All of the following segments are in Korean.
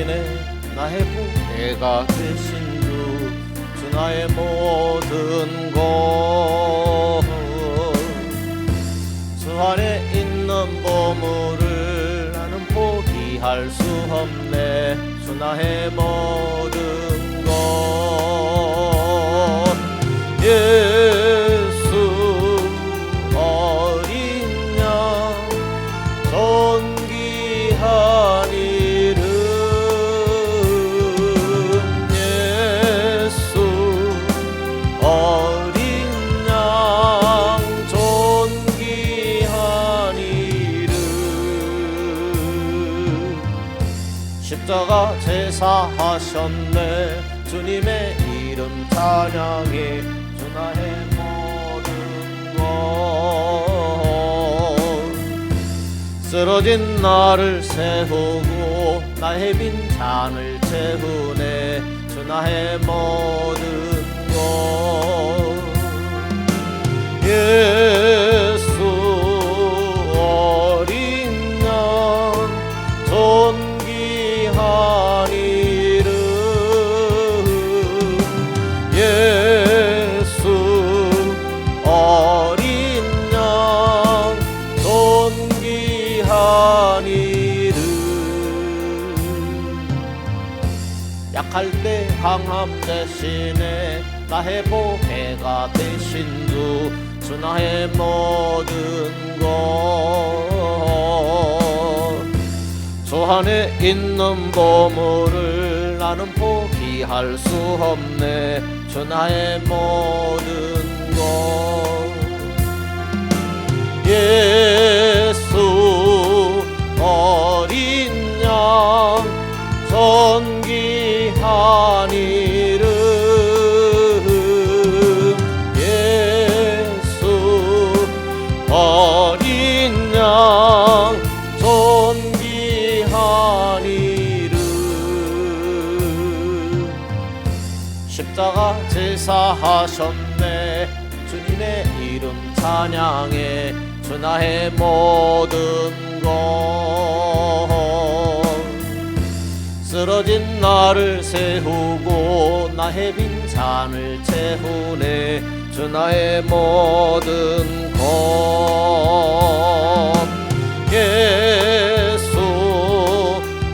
대신에 나의 보배가 되신 주 나의 모든 것 주 안에 있는 보물을 나는 포기할 수 없네 주 나의 모든 것 예수 어린 양 존귀한 이름 예수 어린 양 존귀한 이름 십자가 제사하셨네 주님의 이름 찬양해 주 나의 모든 것 쓰러진 나를 세우고 나의 빈잔을 채우네 주 나의 모든 것 예수 어린 양 존귀한 이름 예수 어린 양 존귀한 이름 약할 때 강함 대신에 나의 보배가 되신 주 나의 모든 것 주 안에 있는 보물을 나는 포기할 수 없네 주 나의 모든 것 예수 어린 양 존귀한 이름 예수 어린 양 존귀한 이름 십자가 제사하셨네 주님의 이름 찬양해 주 나의 모든 것 쓰러진 나를 세우고 나의 빈잔을 채우네 주 나의 모든 것 예수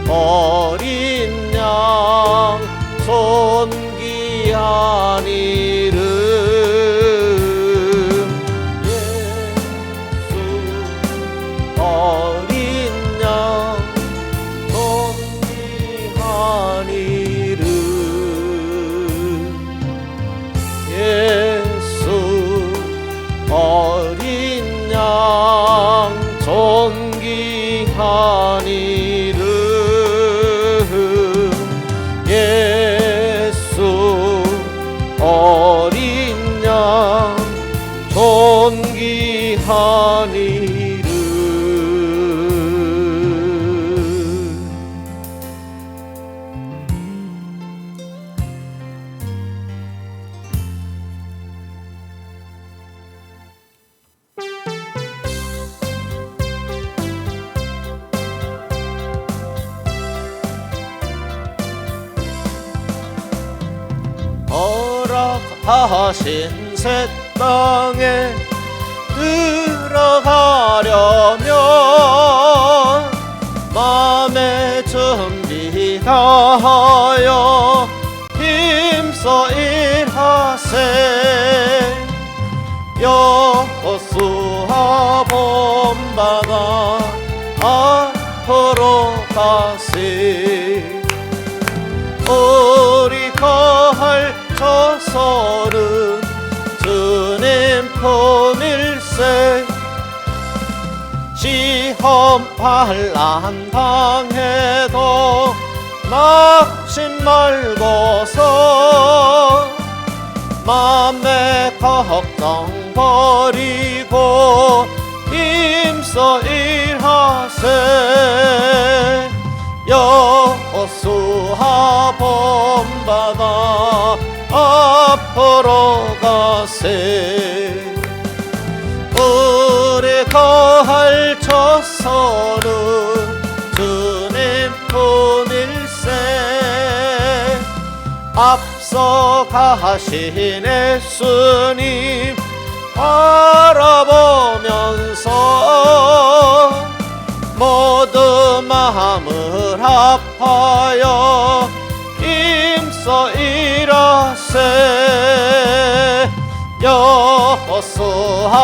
어린 양 존귀한 이름 예수 어린 양 존귀한 이름 예수 어린 양 존귀한 이름 예수 어린 양 존귀한 이름 허락하신 새 땅에 들어가려면 마음의 준비 다하여 힘써 일하세 여호수아 본받아 앞으로 가세 우리 거할 저서는 주님 품일세 시험 환난 당해도 낙심 말고서 맘의 걱정 버리고 힘써 일하세 여호수아 본받아 앞으로 가세 우리 거할 저서는 주님 품일세 앞서가신 예수님 바라보면서 모두 마음을 합하여 힘써 일하세. 여호수아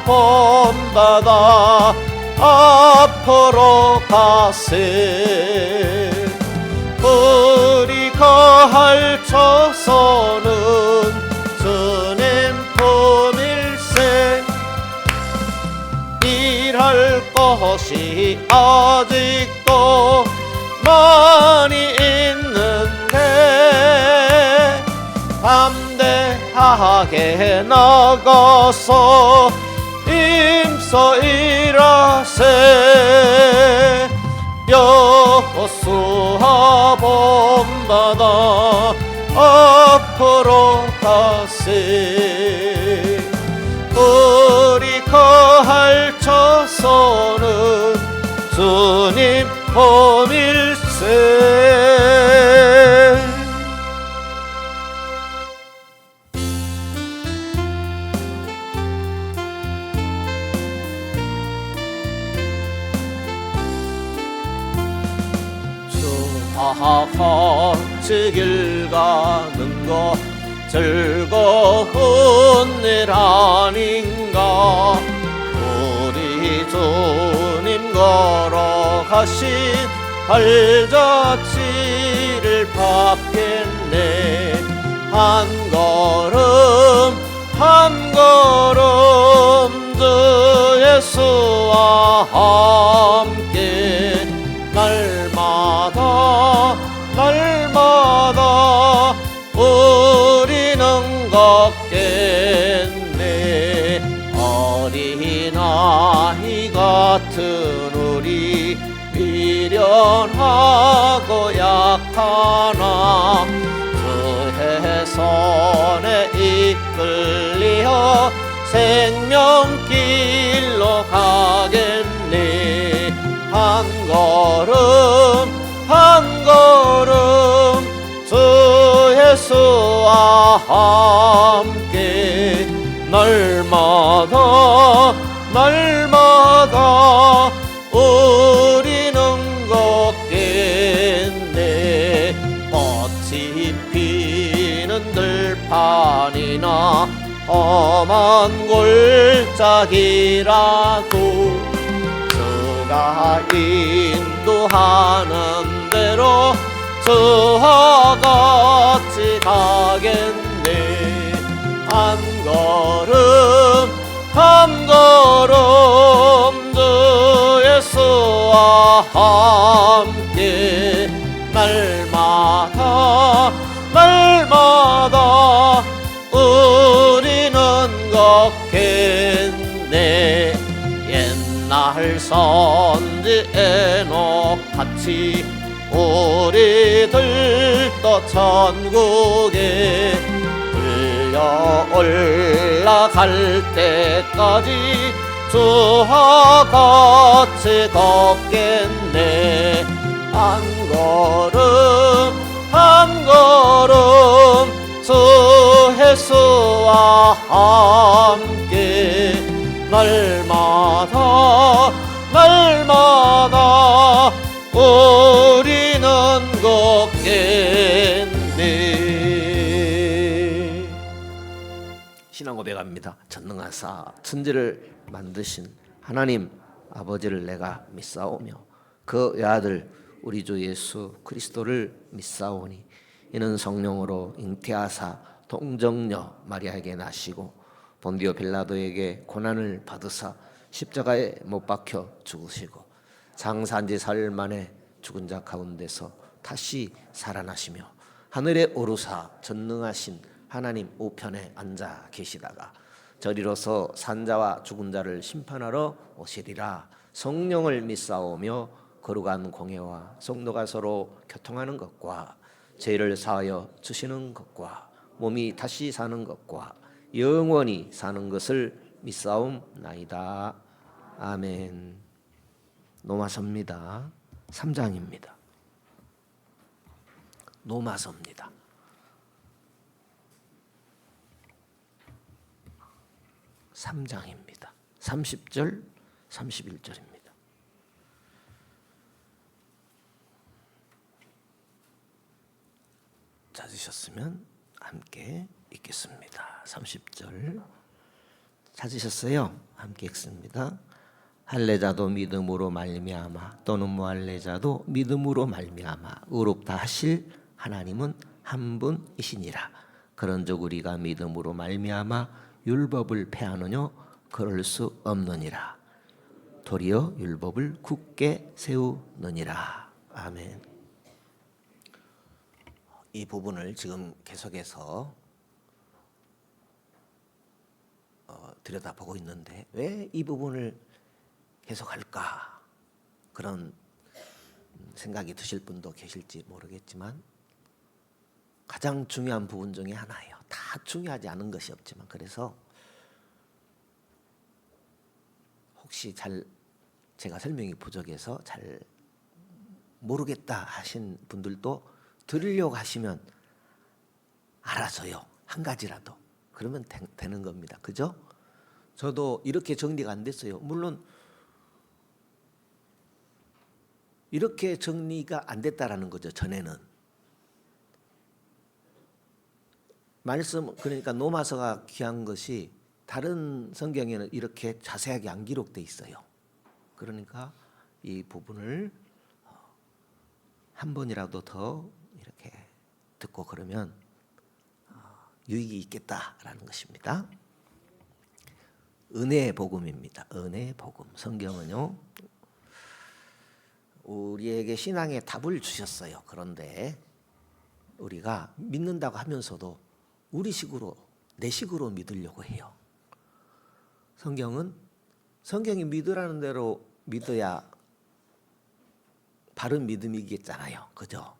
본받아 앞으로 가세. 우리 거할 처소는 주님 품일세. 일할 것이 아직도 많이 있는데 담대하게 나가서 힘써 일하세. 여호수아 본받아 앞으로 가세. 우리 거할 처소는 주님 품일세. 주와 같이 길 가는 것 즐거운 일 아닌가. 우리 주님 걸어가신 발자취를 밟겠네. 한 걸음 한 걸음 주 예수와 함께 날마다 날마다 우리는 걷겠네. 어린아이 같은 우리 미련하고 약하나 주의 손에 이끌려 생명길로 가겠네. 한 걸음 한 걸음 주 예수와 함께 날마다 날마다 우리는 걷겠네. 꽃이 피는 들판이나 험한 골짜기라도 주가 인도하는 대로 주와 같이 가겠네. 한 걸음 한 걸음 주 예수와 함께 날마다 날마다 우리는 걷겠네. 옛날 선지 에녹같이 우리들도 천국에 들려 올라갈 때까지 주와 같이 걷겠네. 한 걸음 한 걸음 주 예수와 함께 날마다 날마다 우리는 걷겠네. 신앙 고백합니다. 전능하사 천지를 만드신 하나님 아버지를 내가 믿사오며 그 외아들 우리 주 예수 그리스도를 믿사오니 이는 성령으로 잉태하사 동정녀 마리아에게 나시고 본디오 빌라도에게 고난을 받으사 십자가에 못 박혀 죽으시고 장사한지 사흘 만에 죽은 자 가운데서 다시 살아나시며 하늘에 오르사 전능하신 하나님 우편에 앉아 계시다가 저리로서 산자와 죽은 자를 심판하러 오시리라. 성령을 믿사오며 거룩한 공예와 성도가 서로 교통하는 것과 죄를 사하여 주시는 것과 몸이 다시 사는 것과 영원히 사는 것을 믿사옵나이다. 아멘. 노마서입니다. 3장입니다. 노마서입니다. 3장입니다. 30절, 31절입니다. 찾으셨으면 함께 읽겠습니다. 30절 찾으셨어요? 함께 읽습니다. 할례자도 믿음으로 말미암아 또는 무할례자도 믿음으로 말미암아 의롭다 하실 하나님은 한 분이시니라. 그런즉 우리가 믿음으로 말미암아 율법을 폐하느뇨? 그럴 수 없느니라. 도리어 율법을 굳게 세우느니라. 아멘. 이 부분을 지금 계속해서 들여다보고 있는데 왜 이 부분을 계속할까? 그런 생각이 드실 분도 계실지 모르겠지만 가장 중요한 부분 중에 하나예요. 다 중요하지 않은 것이 없지만 그래서 혹시 제가 설명이 부족해서 잘 모르겠다 하신 분들도 들으려고 하시면 알아서요. 한 가지라도. 그러면 되는 겁니다. 그죠? 저도 이렇게 정리가 안 됐어요. 물론 이렇게 정리가 안 됐다라는 거죠. 전에는. 말씀 그러니까 노마서가 귀한 것이 다른 성경에는 이렇게 자세하게 안 기록돼 있어요. 그러니까 이 부분을 한 번이라도 더 이렇게 듣고 그러면 유익이 있겠다라는 것입니다. 은혜의 복음입니다. 은혜의 복음. 성경은요 우리에게 신앙의 답을 주셨어요. 그런데 우리가 믿는다고 하면서도 우리 식으로 내 식으로 믿으려고 해요. 성경이 믿으라는 대로 믿어야 바른 믿음이겠잖아요. 그죠?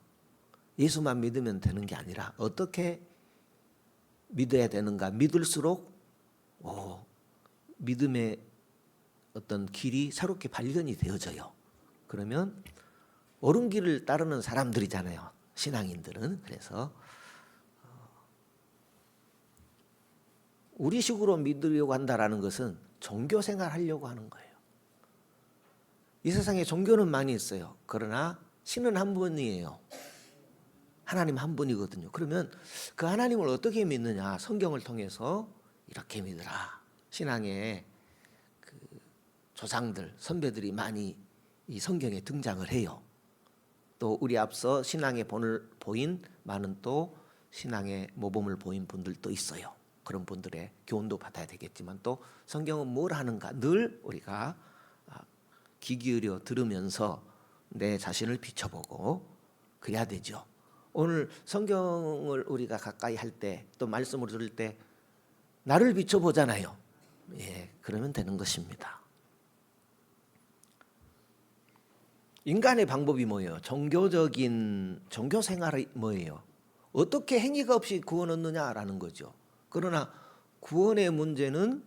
예수만 믿으면 되는 게 아니라 어떻게 믿어야 되는가? 믿을수록 믿음의 어떤 길이 새롭게 발견이 되어져요. 그러면 옳은 길을 따르는 사람들이잖아요. 신앙인들은. 그래서 우리 식으로 믿으려고 한다라는 것은 종교 생활 하려고 하는 거예요. 이 세상에 종교는 많이 있어요. 그러나 신은 한 분이에요. 하나님 한 분이거든요. 그러면 그 하나님을 어떻게 믿느냐? 성경을 통해서 이렇게 믿으라. 신앙의 그 조상들, 선배들이 많이 이 성경에 등장을 해요. 또 우리 앞서 신앙의 본을 보인 많은 또 신앙의 모범을 보인 분들도 있어요. 그런 분들의 교훈도 받아야 되겠지만 또 성경은 뭘 하는가 늘 우리가 귀 기울여 들으면서 내 자신을 비춰보고 그래야 되죠. 오늘 성경을 우리가 가까이 할 때 또 말씀을 들을 때 나를 비춰보잖아요. 예, 그러면 되는 것입니다. 인간의 방법이 뭐예요? 종교적인 종교 생활이 뭐예요? 어떻게 행위가 없이 구원 얻느냐라는 거죠. 그러나 구원의 문제는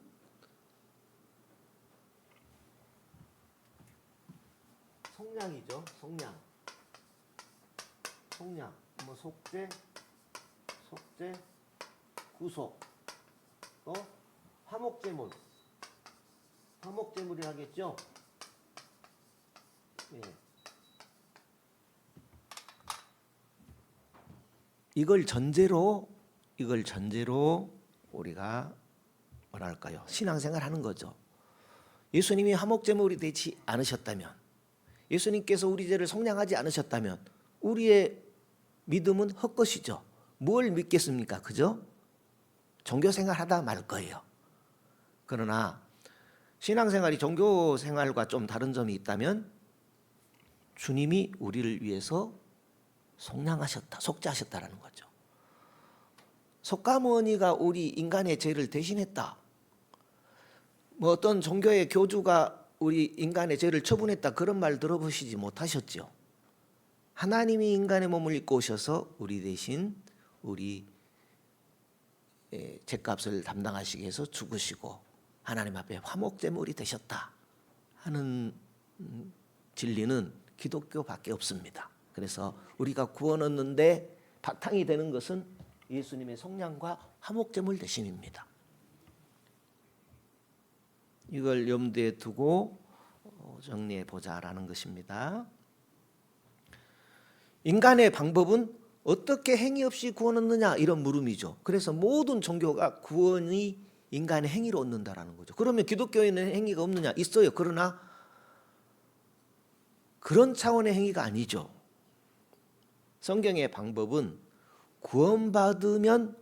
속량이죠. 속량. 뭐 속죄, 구속, 또 화목제물이 하겠죠. 예. 이걸 전제로 우리가 뭐랄까요? 신앙생활 하는 거죠. 예수님이 화목제물이 되지 않으셨다면, 예수님께서 우리 죄를 속량하지 않으셨다면 우리의 믿음은 헛것이죠. 뭘 믿겠습니까? 그죠? 종교생활 하다 말 거예요. 그러나 신앙생활이 종교생활과 좀 다른 점이 있다면 주님이 우리를 위해서 속량하셨다, 속죄하셨다라는 거죠. 속가모니가 우리 인간의 죄를 대신했다. 뭐 어떤 종교의 교주가 우리 인간의 죄를 처분했다 그런 말 들어보시지 못하셨죠. 하나님이 인간의 몸을 입고 오셔서 우리 대신 우리 죄값을 담당하시기 위해서 죽으시고 하나님 앞에 화목제물이 되셨다 하는 진리는 기독교밖에 없습니다. 그래서 우리가 구원 얻는데 바탕이 되는 것은 예수님의 속량과 화목제물 대신입니다. 이걸 염두에 두고 정리해 보자라는 것입니다. 인간의 방법은 어떻게 행위 없이 구원 얻느냐 이런 물음이죠. 그래서 모든 종교가 구원이 인간의 행위로 얻는다라는 거죠. 그러면 기독교에는 행위가 없느냐? 있어요. 그러나 그런 차원의 행위가 아니죠. 성경의 방법은 구원받으면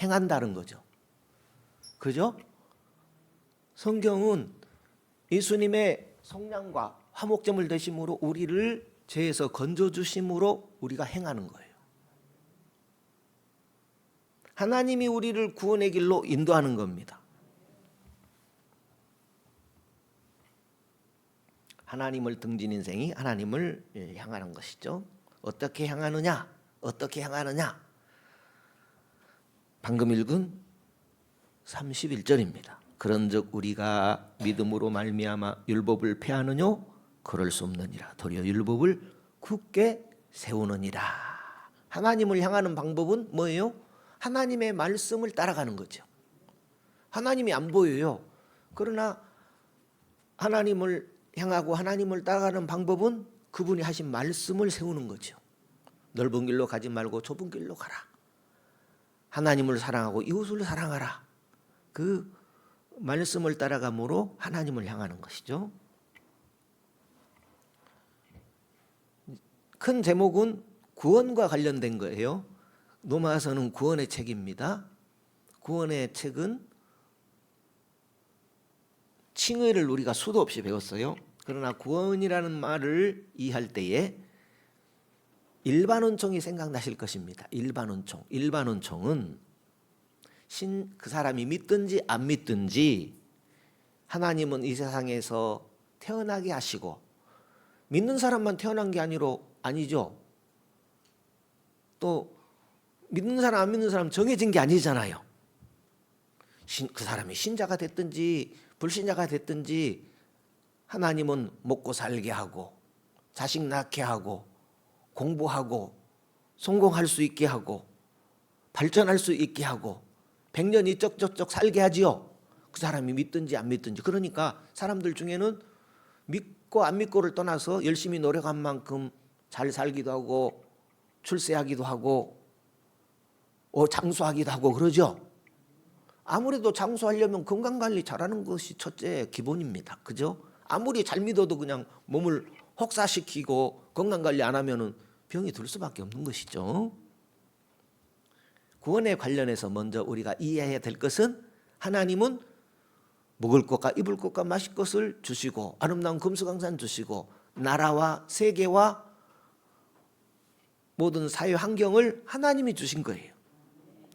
행한다는 거죠. 그죠? 성경은 예수님의 성량과 화목제물 되심으로 우리를 죄에서 건져주심으로 우리가 행하는 거예요. 하나님이 우리를 구원의 길로 인도하는 겁니다. 하나님을 등진 인생이 하나님을 향하는 것이죠. 어떻게 향하느냐? 어떻게 향하느냐? 방금 읽은 31절입니다. 그런즉 우리가 믿음으로 말미암아 율법을 폐하느뇨? 그럴 수 없느니라. 도리어 율법을 굳게 세우느니라. 하나님을 향하는 방법은 뭐예요? 하나님의 말씀을 따라가는 거죠. 하나님이 안 보여요. 그러나 하나님을 향하고 하나님을 따라가는 방법은 그분이 하신 말씀을 세우는 거죠. 넓은 길로 가지 말고 좁은 길로 가라. 하나님을 사랑하고 이웃을 사랑하라. 그 말씀을 따라감으로 하나님을 향하는 것이죠. 큰 제목은 구원과 관련된 거예요. 로마서는 구원의 책입니다. 구원의 책은 칭의를 우리가 수도 없이 배웠어요. 그러나 구원이라는 말을 이해할 때에 일반원총이 생각나실 것입니다. 일반원총은 그 사람이 믿든지 안 믿든지 하나님은 이 세상에서 태어나게 하시고 믿는 사람만 태어난 게 아니죠. 또 믿는 사람 안 믿는 사람 정해진 게 아니잖아요. 그 사람이 신자가 됐든지 불신자가 됐든지 하나님은 먹고 살게 하고 자식 낳게 하고 공부하고 성공할 수 있게 하고 발전할 수 있게 하고 100년 이쩍저쩍 살게 하지요. 그 사람이 믿든지 안 믿든지. 그러니까 사람들 중에는 믿고 안 믿고를 떠나서 열심히 노력한 만큼 잘 살기도 하고 출세하기도 하고 장수하기도 하고 그러죠. 아무래도 장수하려면 건강관리 잘하는 것이 첫째 기본입니다. 그죠? 아무리 잘 믿어도 그냥 몸을 혹사시키고 건강관리 안 하면 병이 들 수밖에 없는 것이죠. 구원에 관련해서 먼저 우리가 이해해야 될 것은 하나님은 먹을 것과 입을 것과 마실 것을 주시고 아름다운 금수강산 주시고 나라와 세계와 모든 사회 환경을 하나님이 주신 거예요.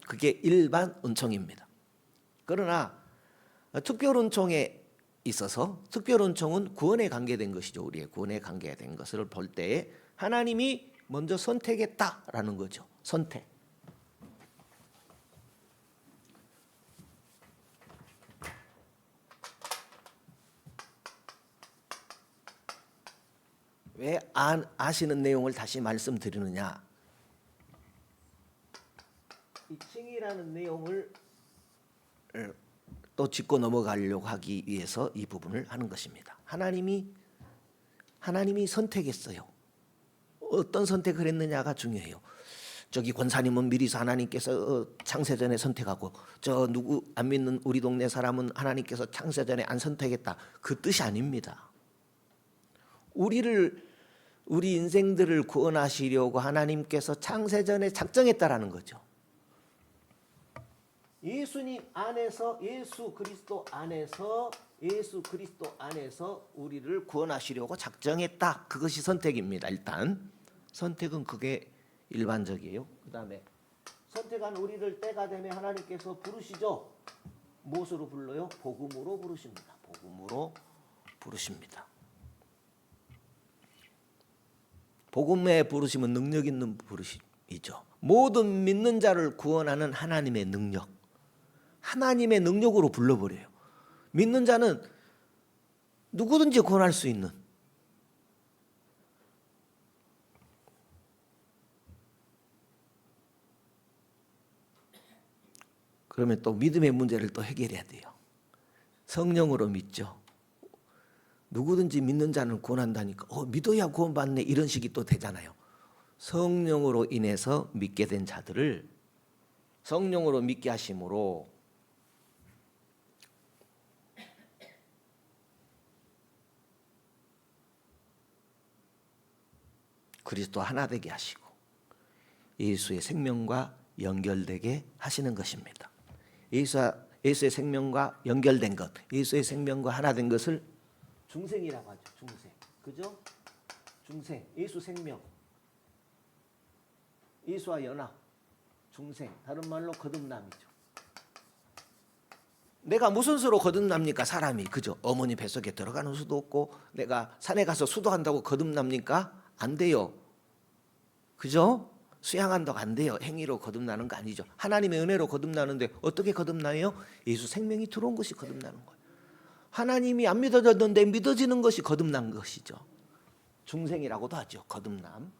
그게 일반 은총입니다. 그러나 특별 은총에 있어서 특별 은총은 구원에 관계된 것이죠. 우리의 구원에 관계된 것을 볼 때에 하나님이 먼저 선택했다라는 거죠. 선택. 왜 아시는 내용을 다시 말씀드리느냐? 이 칭의라는 내용을 또 짚고 넘어가려고 하기 위해서 이 부분을 하는 것입니다. 하나님이 선택했어요. 어떤 선택을 했느냐가 중요해요. 저기 권사님은 미리서 하나님께서 창세전에 선택하고 저 누구 안 믿는 우리 동네 사람은 하나님께서 창세전에 안 선택했다. 그 뜻이 아닙니다. 우리 인생들을 구원하시려고 하나님께서 창세전에 작정했다라는 거죠. 예수님 안에서 예수 그리스도 안에서 우리를 구원하시려고 작정했다. 그것이 선택입니다. 일단 선택은 그게 일반적이에요. 그다음에 선택한 우리를 때가 되면 하나님께서 부르시죠. 무엇으로 불러요? 복음으로 부르십니다. 복음으로 부르십니다. 복음에 부르시면 능력 있는 부르심이죠. 모든 믿는 자를 구원하는 하나님의 능력으로 불러버려요. 믿는 자는 누구든지 구원할 수 있는. 그러면 또 믿음의 문제를 또 해결해야 돼요. 성령으로 믿죠. 누구든지 믿는 자는 구원한다니까 믿어야 구원받네 이런 식이 또 되잖아요. 성령으로 인해서 믿게 된 자들을 성령으로 믿게 하심으로 그리스도 하나 되게 하시고 예수의 생명과 연결되게 하시는 것입니다. 예수의 생명과 연결된 것, 예수의 생명과 하나 된 것을 중생이라고 하죠. 중생. 그죠? 중생. 예수 생명. 예수와 연합. 중생. 다른 말로 거듭남이죠. 내가 무슨 수로 거듭납니까? 사람이. 그죠? 어머니 뱃속에 들어가는 수도 없고 내가 산에 가서 수도한다고 거듭납니까? 안 돼요. 그죠? 수양한다고 안 돼요. 행위로 거듭나는 거 아니죠. 하나님의 은혜로 거듭나는데 어떻게 거듭나요? 예수 생명이 들어온 것이 거듭나는 거예요. 하나님이 안 믿어졌는데 믿어지는 것이 거듭난 것이죠. 중생이라고도 하죠. 거듭남.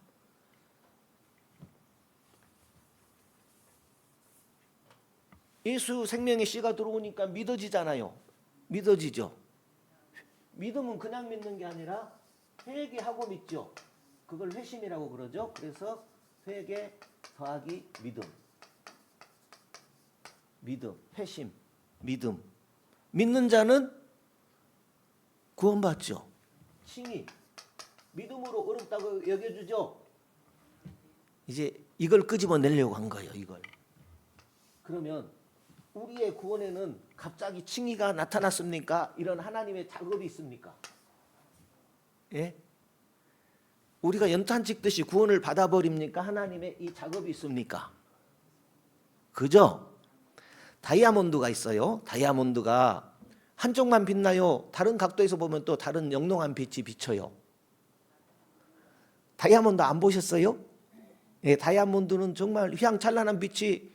예수 생명의 씨가 들어오니까 믿어지잖아요. 믿어지죠. 믿음은 그냥 믿는 게 아니라 회개하고 믿죠. 그걸 회심이라고 그러죠. 그래서 회개 더하기 믿음. 믿음, 회심, 믿음. 믿는 자는 구원받죠. 칭의. 믿음으로 어렵다고 여겨주죠. 이제 이걸 끄집어내려고 한 거예요. 이걸. 그러면 우리의 구원에는 갑자기 칭의가 나타났습니까? 이런 하나님의 작업이 있습니까? 예? 우리가 연탄 찍듯이 구원을 받아버립니까? 하나님의 이 작업이 있습니까? 그죠? 다이아몬드가 있어요. 다이아몬드가 한쪽만 빛나요. 다른 각도에서 보면 또 다른 영롱한 빛이 비쳐요. 다이아몬드 안 보셨어요? 예, 다이아몬드는 정말 휘황찬란한 빛이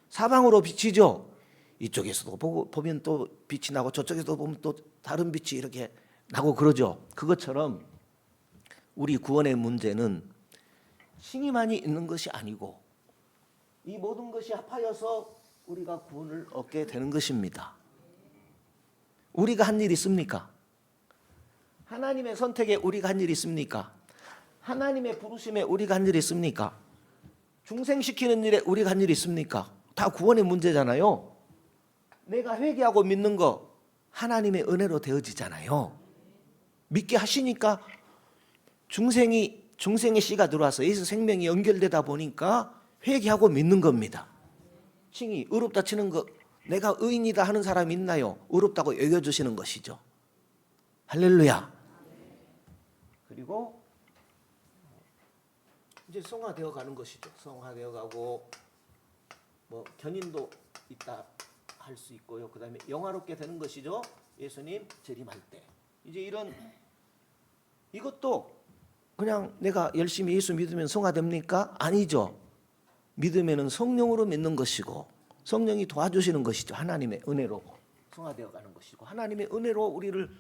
사방으로 비치죠. 이쪽에서도 보면 또 빛이 나고 저쪽에서도 보면 또 다른 빛이 이렇게 나고 그러죠. 그것처럼 우리 구원의 문제는 칭의만이 있는 것이 아니고 이 모든 것이 합하여서 우리가 구원을 얻게 되는 것입니다. 우리가 한 일 있습니까? 하나님의 선택에 우리가 한 일 있습니까? 하나님의 부르심에 우리가 한 일 있습니까? 중생시키는 일에 우리가 한 일 있습니까? 다 구원의 문제잖아요. 내가 회개하고 믿는 거 하나님의 은혜로 되어지잖아요. 믿게 하시니까 중생의 씨가 들어와서 예수 생명이 연결되다 보니까 회개하고 믿는 겁니다. 칭의, 의롭다 치는 거 내가 의인이다 하는 사람이 있나요? 의롭다고 여겨주시는 것이죠. 할렐루야. 그리고 이제 성화되어 가는 것이죠. 성화되어 가고 뭐 견인도 있다 할 수 있고요. 그 다음에 영화롭게 되는 것이죠. 예수님 재림할 때. 이제 이것도 그냥 내가 열심히 예수 믿으면 성화됩니까? 아니죠. 믿으면 성령으로 믿는 것이고 성령이 도와주시는 것이죠. 하나님의 은혜로 성화되어 가는 것이고 하나님의 은혜로 우리를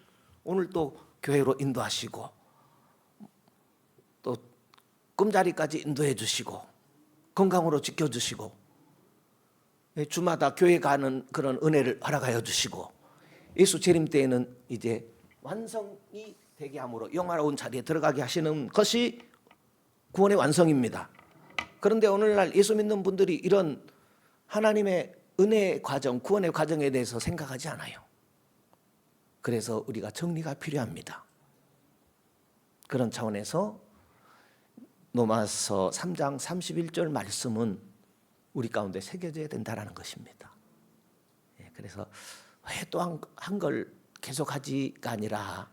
오늘 또 교회로 인도하시고 또 꿈자리까지 인도해 주시고 건강으로 지켜주시고 주마다 교회 가는 그런 은혜를 허락하여 주시고 예수 재림 때에는 이제 완성이 되게 함으로 영화로운 자리에 들어가게 하시는 것이 구원의 완성입니다. 그런데 오늘날 예수 믿는 분들이 이런 하나님의 은혜의 과정, 구원의 과정에 대해서 생각하지 않아요. 그래서 우리가 정리가 필요합니다. 그런 차원에서 로마서 3장 31절 말씀은 우리 가운데 새겨져야 된다는 것입니다. 그래서 왜 또 한 걸 계속하지가 아니라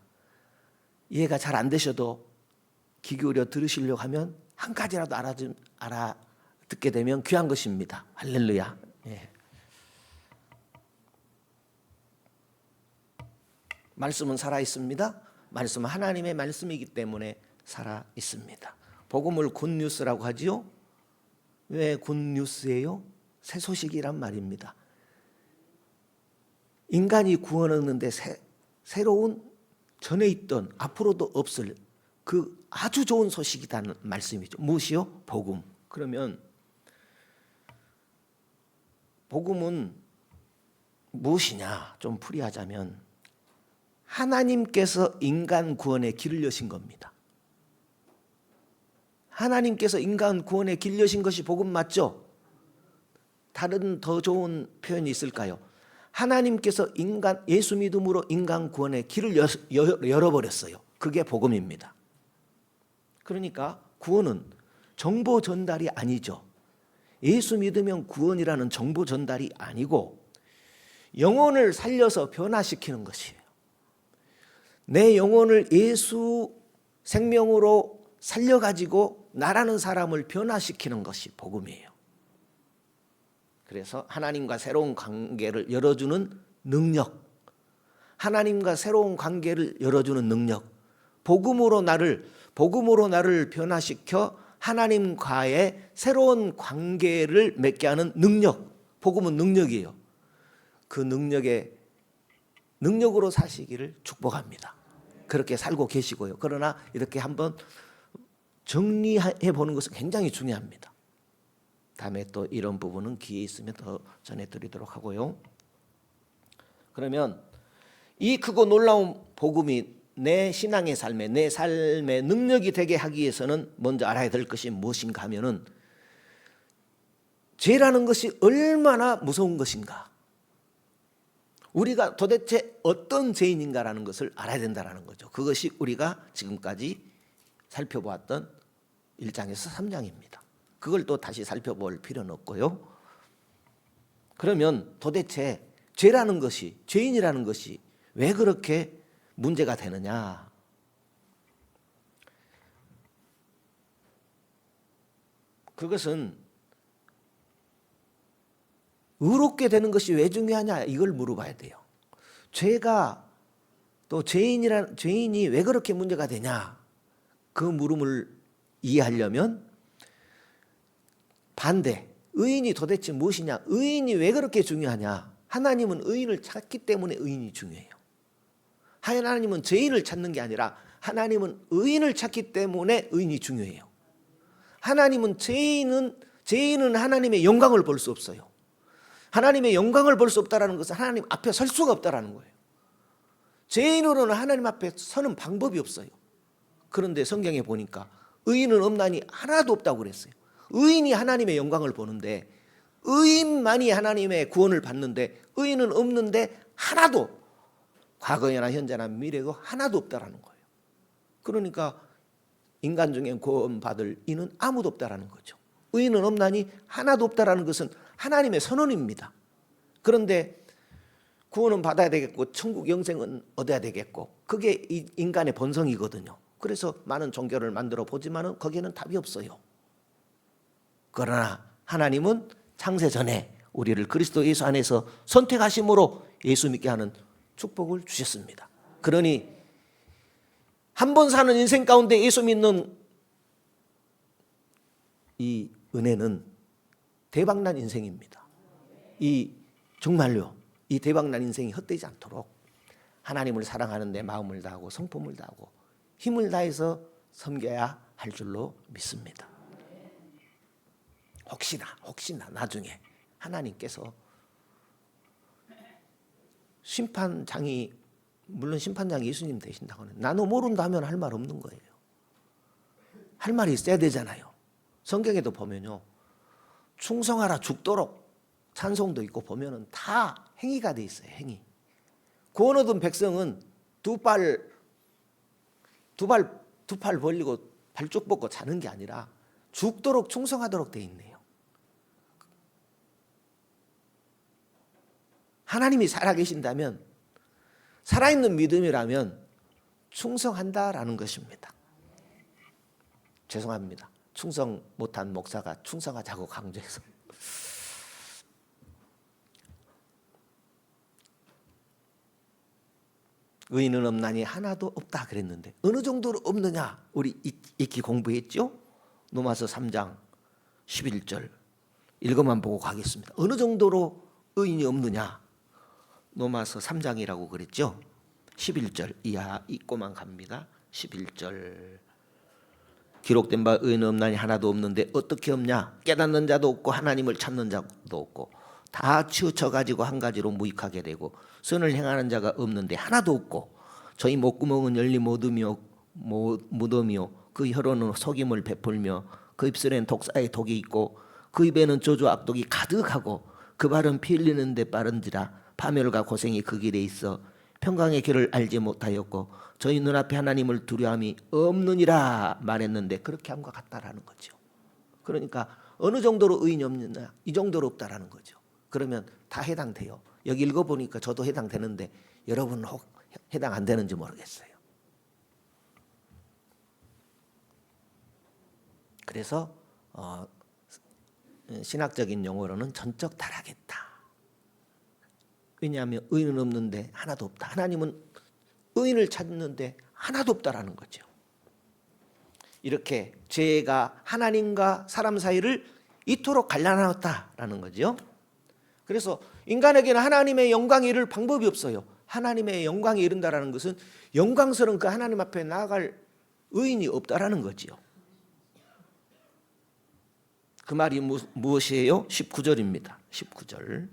이해가 잘 안 되셔도 귀 기울여 들으시려고 하면 한 가지라도 알아듣게 되면 귀한 것입니다. 할렐루야. 말씀은 살아있습니다. 말씀은 하나님의 말씀이기 때문에 살아있습니다. 복음을 굿뉴스라고 하지요. 왜 굿뉴스예요? 새 소식이란 말입니다. 인간이 구원 얻는데 새로운 전에 있던 앞으로도 없을 그 아주 좋은 소식이라는 말씀이죠. 무엇이요? 복음. 그러면 복음은 무엇이냐 좀 풀이하자면 하나님께서 인간 구원의 길을 여신 겁니다. 하나님께서 인간 구원의 길 여신 것이 복음 맞죠? 다른 더 좋은 표현이 있을까요? 하나님께서 예수 믿음으로 인간 구원의 길을 열어버렸어요. 그게 복음입니다. 그러니까 구원은 정보 전달이 아니죠. 예수 믿으면 구원이라는 정보 전달이 아니고 영혼을 살려서 변화시키는 것이에요. 내 영혼을 예수 생명으로 살려가지고 나라는 사람을 변화시키는 것이 복음이에요. 그래서 하나님과 새로운 관계를 열어주는 능력, 하나님과 새로운 관계를 열어주는 능력, 복음으로 나를 변화시켜 하나님과의 새로운 관계를 맺게 하는 능력, 복음은 능력이에요. 그 능력으로 사시기를 축복합니다. 그렇게 살고 계시고요. 그러나 이렇게 한번 정리해 보는 것은 굉장히 중요합니다. 다음에 또 이런 부분은 기회 있으면 더 전해드리도록 하고요. 그러면 이 크고 놀라운 복음이 내 신앙의 삶에, 내 삶의 능력이 되게 하기 위해서는 먼저 알아야 될 것이 무엇인가 하면은 죄라는 것이 얼마나 무서운 것인가, 우리가 도대체 어떤 죄인인가라는 것을 알아야 된다는 거죠. 그것이 우리가 지금까지 살펴보았던 1장에서 3장입니다. 그걸 또 다시 살펴볼 필요는 없고요. 그러면 도대체 죄라는 것이, 죄인이라는 것이 왜 그렇게 문제가 되느냐? 그것은 의롭게 되는 것이 왜 중요하냐, 이걸 물어봐야 돼요. 죄가 또 죄인이 왜 그렇게 문제가 되냐, 그 물음을 이해하려면 반대, 의인이 도대체 무엇이냐, 의인이 왜 그렇게 중요하냐. 하나님은 의인을 찾기 때문에 의인이 중요해요. 하나님은 죄인을 찾는 게 아니라 하나님은 의인을 찾기 때문에 의인이 중요해요. 하나님은 죄인은 하나님의 영광을 볼 수 없어요. 하나님의 영광을 볼 수 없다는 것은 하나님 앞에 설 수가 없다는 거예요. 죄인으로는 하나님 앞에 서는 방법이 없어요. 그런데 성경에 보니까 의인은 없나니 하나도 없다고 그랬어요. 의인이 하나님의 영광을 보는데, 의인만이 하나님의 구원을 받는데 의인은 없는데 하나도, 과거나 현재나 미래도 하나도 없다라는 거예요. 그러니까 인간 중에 구원받을 이는 아무도 없다라는 거죠. 의인은 없나니 하나도 없다라는 것은 하나님의 선언입니다. 그런데 구원은 받아야 되겠고 천국 영생은 얻어야 되겠고, 그게 인간의 본성이거든요. 그래서 많은 종교를 만들어 보지만은 거기에는 답이 없어요. 그러나 하나님은 창세 전에 우리를 그리스도 예수 안에서 선택하심으로 예수 믿게 하는 축복을 주셨습니다. 그러니 한 번 사는 인생 가운데 예수 믿는 이 은혜는 대박난 인생입니다. 정말요, 이 대박난 인생이 헛되지 않도록 하나님을 사랑하는 데 마음을 다하고 성품을 다하고 힘을 다해서 섬겨야 할 줄로 믿습니다. 혹시나 나중에 하나님께서 심판장이, 물론 심판장이 예수님 되신다고 하는, 나는 모른다 하면 할 말 없는 거예요. 할 말이 있어야 되잖아요. 성경에도 보면요, 충성하라 죽도록 찬송도 있고 보면은 다 행위가 돼 있어요. 행위. 구원 얻은 백성은 두 팔 벌리고 발쭉 뻗고 자는 게 아니라 죽도록 충성하도록 돼 있네요. 하나님이 살아계신다면, 살아있는 믿음이라면 충성한다라는 것입니다. 죄송합니다. 충성 못한 목사가 충성하자고 강조해서. 의인은 없나니 하나도 없다 그랬는데 어느 정도로 없느냐, 우리 익히 공부했죠. 로마서 3장 11절 읽어만 보고 가겠습니다. 어느 정도로 의인이 없느냐, 로마서 3장이라고 그랬죠. 11절 이하 읽고만 갑니다. 11절, 기록된 바 의인은 없나니 하나도 없는데 어떻게 없냐, 깨닫는 자도 없고 하나님을 찾는 자도 없고 다 치우쳐가지고 한 가지로 무익하게 되고 선을 행하는 자가 없는데 하나도 없고 저희 목구멍은 열리 무덤이요 그 혀로는 속임을 베풀며 그 입술엔 독사의 독이 있고 그 입에는 저주 악독이 가득하고 그 발은 피 흘리는 데 빠른지라 파멸과 고생이 그 길에 있어 평강의 길을 알지 못하였고 저희 눈앞에 하나님을 두려움이 없느니라 말했는데 그렇게 함과 같다라는 거죠. 그러니까 어느 정도로 의인이 없느냐 이 정도로 없다라는 거죠. 그러면 다 해당돼요. 여기 읽어보니까 저도 해당되는데 여러분은 혹 해당 안 되는지 모르겠어요. 그래서 신학적인 용어로는 전적 타락했다. 왜냐하면 의인은 없는데 하나도 없다. 하나님은 의인을 찾는데 하나도 없다라는 거죠. 이렇게 죄가 하나님과 사람 사이를 이토록 갈라놨다라는 거죠. 그래서 인간에게는 하나님의 영광에 이를 방법이 없어요. 하나님의 영광에 이른다라는 것은 영광스러운 그 하나님 앞에 나아갈 의인이 없다라는 거지요. 그 말이 무엇이에요? 19절입니다. 19절.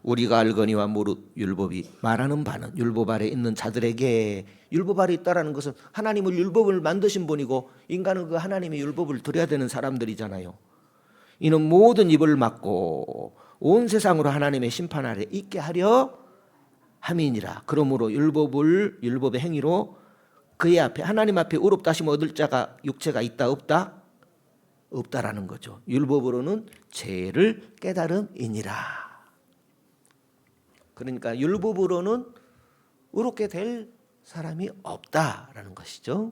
우리가 알거니와 무릇 율법이 말하는 바는 율법 아래 있는 자들에게 율법 아래 있다라는 것은 하나님을 율법을 만드신 분이고 인간은 그 하나님의 율법을 드려야 되는 사람들이잖아요. 이는 모든 입을 막고 온 세상으로 하나님의 심판 아래 있게 하려 함이니라. 그러므로 율법의 행위로 그의 앞에 하나님 앞에 의롭다심 얻을 자가 육체가 있다 없다? 없다라는 거죠. 율법으로는 죄를 깨달음이니라. 그러니까 율법으로는 의롭게 될 사람이 없다라는 것이죠.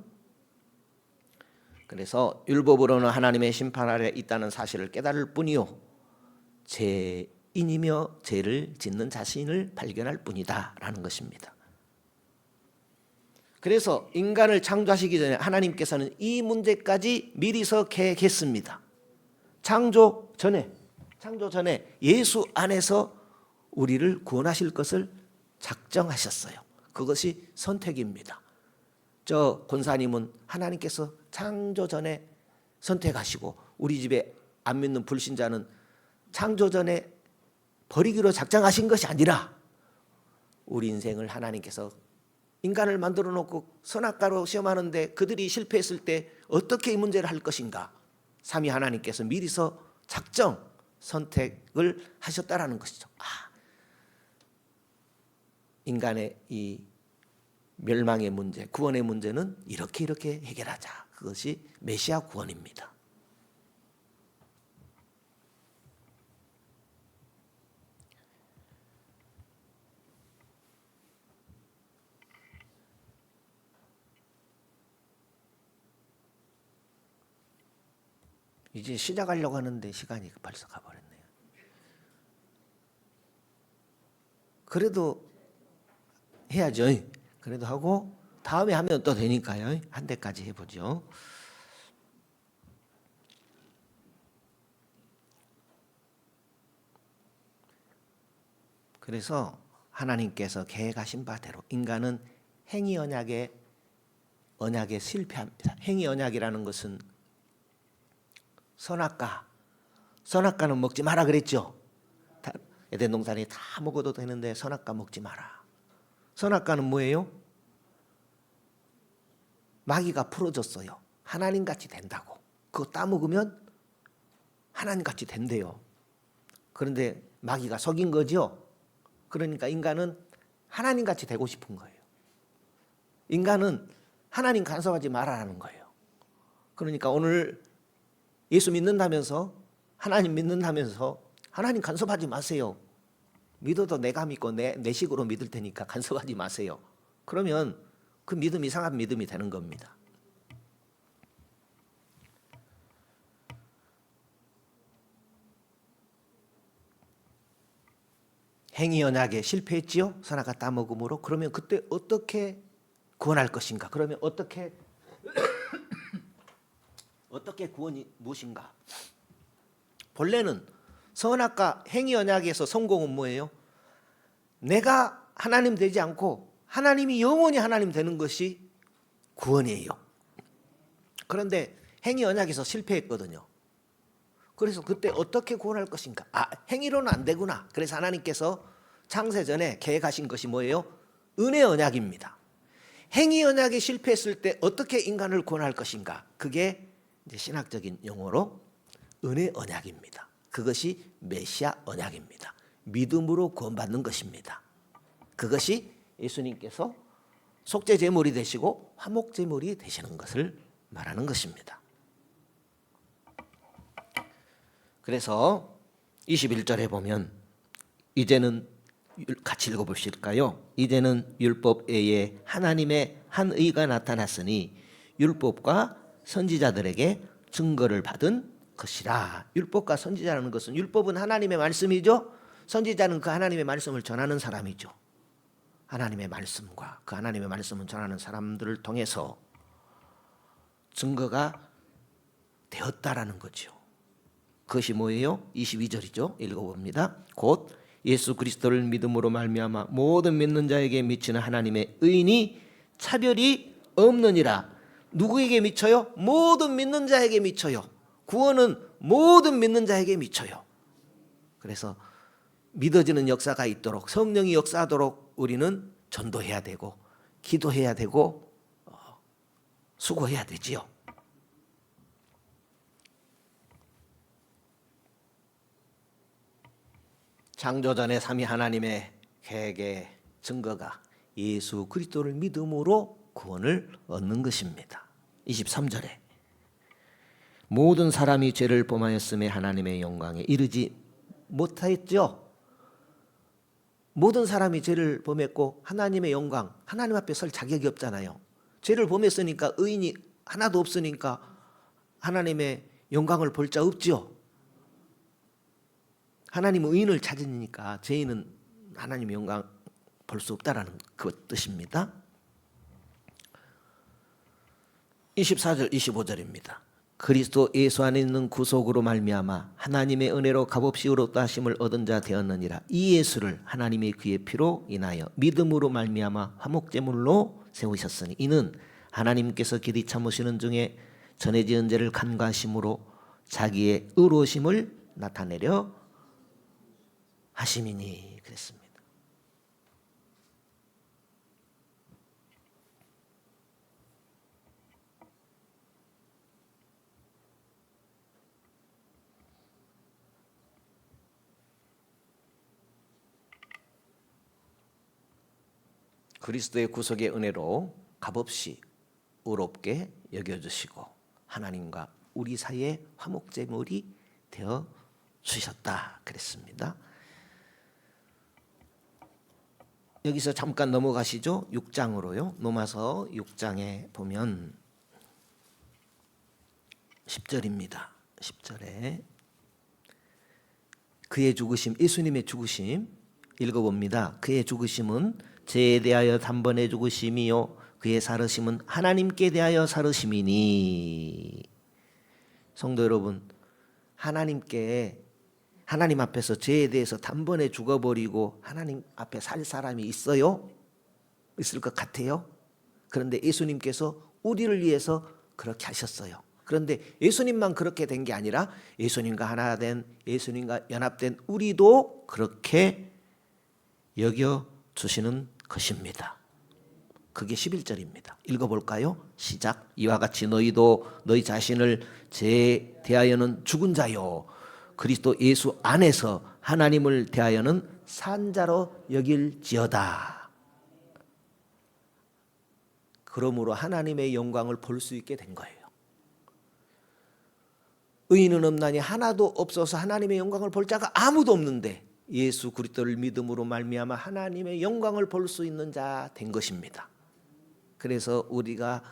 그래서 율법으로는 하나님의 심판 아래 있다는 사실을 깨달을 뿐이요 죄인이며 죄를 짓는 자신을 발견할 뿐이다라는 것입니다. 그래서 인간을 창조하시기 전에 하나님께서는 이 문제까지 미리서 계획했습니다. 창조 전에 예수 안에서 우리를 구원하실 것을 작정하셨어요. 그것이 선택입니다. 저 권사님은 하나님께서 창조 전에 선택하시고 우리 집에 안 믿는 불신자는 창조 전에 버리기로 작정하신 것이 아니라 우리 인생을 하나님께서 인간을 만들어 놓고 선악과로 시험하는데 그들이 실패했을 때 어떻게 이 문제를 할 것인가 삼위 하나님께서 미리서 작정 선택을 하셨다라는 것이죠. 인간의 이 멸망의 문제, 구원의 문제는 이렇게 해결하자. 그것이 메시아 구원입니다. 이제 시작하려고 하는데 시간이 벌써 가버렸네요. 그래도 해야죠. 그래도 하고 다음에 하면 또 되니까요. 한 대까지 해보죠. 그래서 하나님께서 계획하신 바대로 인간은 행위 언약에 실패합니다. 행위 언약이라는 것은 선악과는 먹지 마라 그랬죠. 에덴 동산에 다 먹어도 되는데 선악과 먹지 마라. 선악과는 뭐예요? 마귀가 풀어줬어요. 하나님같이 된다고. 그거 따먹으면 하나님같이 된대요. 그런데 마귀가 속인 거죠. 그러니까 인간은 하나님같이 되고 싶은 거예요. 인간은 하나님 간섭하지 말아라는 거예요. 그러니까 오늘 예수 믿는다면서 하나님 믿는다면서 하나님 간섭하지 마세요. 믿어도 내가 믿고 내 식으로 믿을 테니까 간섭하지 마세요. 그러면 그 믿음이 이상한 믿음이 되는 겁니다. 행위 언약에 실패했지요. 선악과 따먹음으로. 그러면 그때 어떻게 구원할 것인가? 그러면 어떻게 구원이 무엇인가? 본래는 선악과 행위 언약에서 성공은 뭐예요? 내가 하나님 되지 않고 하나님이 영원히 하나님 되는 것이 구원이에요. 그런데 행위 언약에서 실패했거든요. 그래서 그때 어떻게 구원할 것인가? 행위로는 안 되구나. 그래서 하나님께서 창세전에 계획하신 것이 뭐예요? 은혜 언약입니다. 행위 언약이 실패했을 때 어떻게 인간을 구원할 것인가? 그게 이제 신학적인 용어로 은혜 언약입니다. 그것이 메시아 언약입니다. 믿음으로 구원받는 것입니다. 그것이 예수님께서 속죄 제물이 되시고 화목 제물이 되시는 것을 말하는 것입니다. 그래서 21절에 보면 이제는 같이 읽어보실까요? 이제는 율법 외에 하나님의 한 의가 나타났으니 율법과 선지자들에게 증거를 받은 것이라. 율법과 선지자라는 것은, 율법은 하나님의 말씀이죠. 선지자는 그 하나님의 말씀을 전하는 사람이죠. 하나님의 말씀과 그 하나님의 말씀을 전하는 사람들을 통해서 증거가 되었다라는 거죠. 그것이 뭐예요? 22절이죠. 읽어봅니다. 곧 예수 그리스도를 믿음으로 말미암아 모든 믿는 자에게 미치는 하나님의 의인이 차별이 없느니라. 누구에게 미쳐요? 모든 믿는 자에게 미쳐요. 구원은 모든 믿는 자에게 미쳐요. 그래서 믿어지는 역사가 있도록, 성령이 역사하도록 우리는 전도해야 되고 기도해야 되고 수고해야 되지요. 창조전의 삼위 하나님의 계획의 증거가 예수 그리스도를 믿음으로 구원을 얻는 것입니다. 23절에 모든 사람이 죄를 범하였음에 하나님의 영광에 이르지 못하였죠. 모든 사람이 죄를 범했고 하나님의 영광, 하나님 앞에 설 자격이 없잖아요. 죄를 범했으니까 의인이 하나도 없으니까 하나님의 영광을 볼 자 없죠. 하나님은 의인을 찾으니까 죄인은 하나님의 영광 볼 수 없다라는 그 뜻입니다. 24절 25절입니다. 그리스도 예수 안에 있는 구속으로 말미암아 하나님의 은혜로 값없이 의롭다 하심을 얻은 자 되었느니라. 이 예수를 하나님의 그의 피로 인하여 믿음으로 말미암아 화목제물로 세우셨으니 이는 하나님께서 길이 참으시는 중에 전에 지은 죄를 간과하심으로 자기의 의로우심을 나타내려 하심이니 그랬습니다. 그리스도의 구속의 은혜로 값없이 의롭게 여겨주시고 하나님과 우리 사이에 화목제물이 되어 주셨다 그랬습니다. 여기서 잠깐 넘어가시죠. 6장으로요. 넘어서 6장에 보면 10절입니다. 10절에 그의 죽으심, 예수님의 죽으심 읽어봅니다. 그의 죽으심은 죄에 대하여 단번에 죽으심이요 그의 살으심은 하나님께 대하여 살으심이니. 성도 여러분, 하나님 앞에서 죄에 대해서 단번에 죽어버리고 하나님 앞에 살 사람이 있어요? 있을 것 같아요? 그런데 예수님께서 우리를 위해서 그렇게 하셨어요. 그런데 예수님만 그렇게 된 게 아니라 예수님과 하나 된, 예수님과 연합된 우리도 그렇게 여겨주시는 것입니다. 그게 11절입니다. 읽어볼까요? 시작. 이와 같이 너희도 너희 자신을 죄에 대하여는 죽은 자요 그리스도 예수 안에서 하나님을 대하여는 산 자로 여길지어다. 그러므로 하나님의 영광을 볼 수 있게 된 거예요. 의인은 없나니 하나도 없어서 하나님의 영광을 볼 자가 아무도 없는데 예수 그리스도를 믿음으로 말미암아 하나님의 영광을 볼 수 있는 자 된 것입니다. 그래서 우리가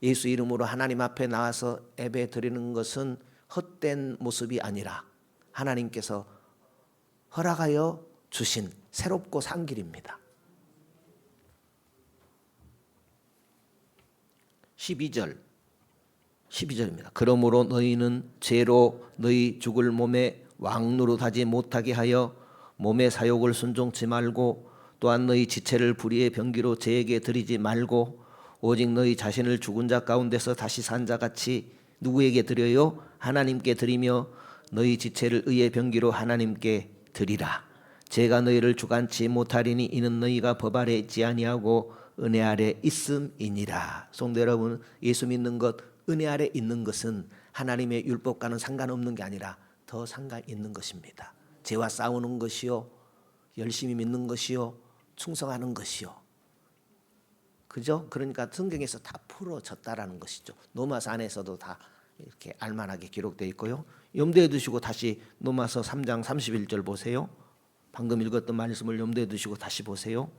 예수 이름으로 하나님 앞에 나와서 예배 드리는 것은 헛된 모습이 아니라 하나님께서 허락하여 주신 새롭고 산 길입니다. 12절입니다. 그러므로 너희는 죄로 너희 죽을 몸에 왕노릇하지 못하게 하여 몸의 사욕을 순종치 말고 또한 너희 지체를 불의의 병기로 죄에게 드리지 말고 오직 너희 자신을 죽은 자 가운데서 다시 산 자같이 누구에게 드려요? 하나님께 드리며 너희 지체를 의의 병기로 하나님께 드리라. 제가 너희를 주관치 못하리니 이는 너희가 법 아래 있지 아니하고 은혜 아래 있음이니라. 성도 여러분, 예수 믿는 것, 은혜 아래 있는 것은 하나님의 율법과는 상관없는 게 아니라 더 상관 있는 것입니다. 죄와 싸우는 것이요, 열심히 믿는 것이요, 충성하는 것이요. 그죠? 그러니까 성경에서 다 풀어졌다라는 것이죠. 로마서 안에서도 다 이렇게 알만하게 기록되어 있고요. 염두에 두시고 다시 로마서 3장 31절 보세요. 방금 읽었던 말씀을 염두에 두시고 다시 보세요.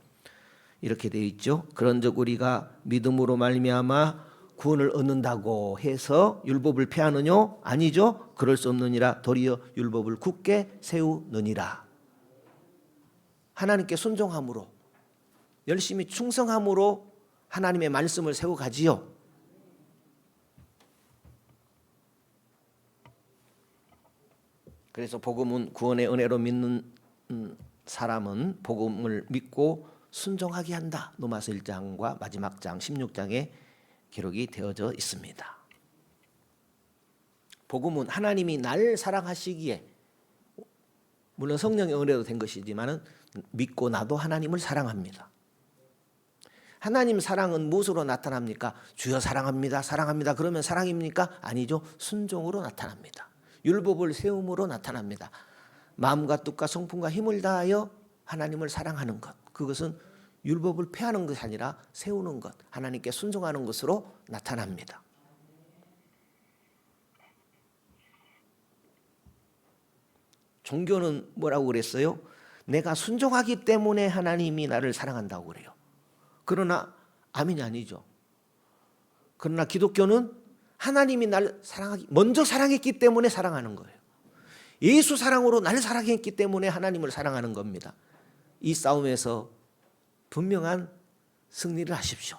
이렇게 되어 있죠. 그런즉 우리가 믿음으로 말미암아 구원을 얻는다고 해서 율법을 폐하느뇨? 아니죠. 그럴 수 없느니라. 도리어 율법을 굳게 세우느니라. 하나님께 순종함으로, 열심히 충성함으로 하나님의 말씀을 세워가지요. 그래서 복음은 구원의 은혜로 믿는 사람은 복음을 믿고 순종하게 한다. 로마서 1장과 마지막 장 16장에 기록이 되어져 있습니다. 복음은 하나님이 날 사랑하시기에, 물론 성령의 은혜로 된 것이지만 믿고 나도 하나님을 사랑합니다. 하나님 사랑은 무엇으로 나타납니까? 주여 사랑합니다, 사랑합니다. 그러면 사랑입니까? 아니죠. 순종으로 나타납니다. 율법을 세움으로 나타납니다. 마음과 뜻과 성품과 힘을 다하여 하나님을 사랑하는 것, 그것은 율법을 폐하는 것이 아니라 세우는 것, 하나님께 순종하는 것으로 나타납니다. 종교는 뭐라고 그랬어요? 내가 순종하기 때문에 하나님이 나를 사랑한다고 그래요. 그러나 아멘이 아니죠. 그러나 기독교는 하나님이 나를 먼저 사랑했기 때문에 사랑하는 거예요. 예수 사랑으로 나를 사랑했기 때문에 하나님을 사랑하는 겁니다. 이 싸움에서 분명한 승리를 하십시오.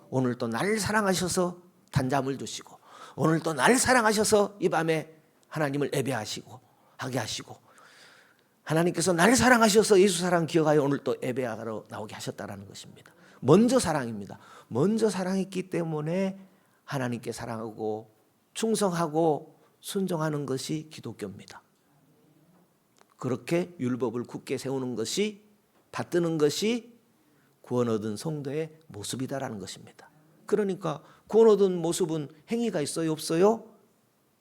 오늘 또 나를 사랑하셔서 단잠을 두시고, 오늘 또 나를 사랑하셔서 이 밤에 하나님을 예배하시고 하게 하시고, 하나님께서 나를 사랑하셔서 예수 사랑 기억하여 오늘 또 예배하러 나오게 하셨다라는 것입니다. 먼저 사랑입니다. 먼저 사랑했기 때문에 하나님께 사랑하고 충성하고 순종하는 것이 기독교입니다. 그렇게 율법을 굳게 세우는 것이, 받드는 것이 구원 얻은 성도의 모습이다라는 것입니다. 그러니까 구원 얻은 모습은 행위가 있어요, 없어요?